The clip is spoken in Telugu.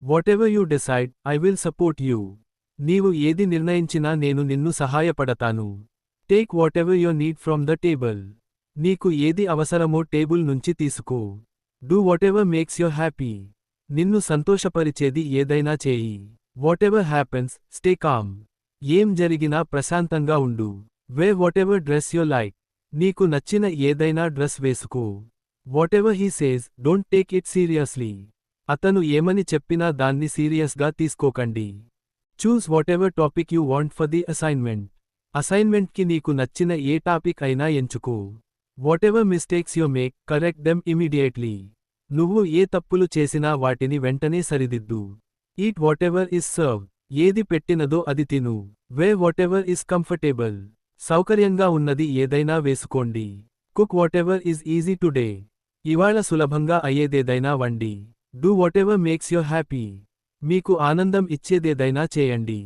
Whatever you decide, I will support you. నీవు ఏది నిర్ణయించినా నేను నిన్ను సహాయపడతాను. Take whatever you need from the table. నీకు ఏది అవసరమో టేబుల్ నుంచి తీసుకో. Do whatever makes you happy. నిన్ను సంతోషపరిచేది ఏదైనా చేయి. Whatever happens, stay calm. ఏం జరిగినా ప్రశాంతంగా ఉండు. Wear whatever dress you like. నీకు నచ్చిన ఏదైనా డ్రెస్ వేసుకో. Whatever he says, don't take it seriously. అతను ఏమని చెప్పినా దాన్ని సీరియస్గా తీసుకోకండి. Choose whatever topic you want for the assignment. అసైన్మెంట్కి నీకు నచ్చిన ఏ టాపిక్ అయినా ఎంచుకో. Whatever mistakes you make, correct them immediately. నువ్వు ఏ తప్పులు చేసినా వాటిని వెంటనే సరిదిద్దు. Eat whatever is served. ఏది పెట్టినదో అది తిను. Wear whatever is comfortable. సౌకర్యంగా ఉన్నది ఏదైనా వేసుకోండి. Cook whatever is easy today. ఇవాళ సులభంగా అయ్యేదేదైనా వండి. Do whatever makes you happy. మీకు ఆనందం ఇచ్చేదేదైనా చేయండి.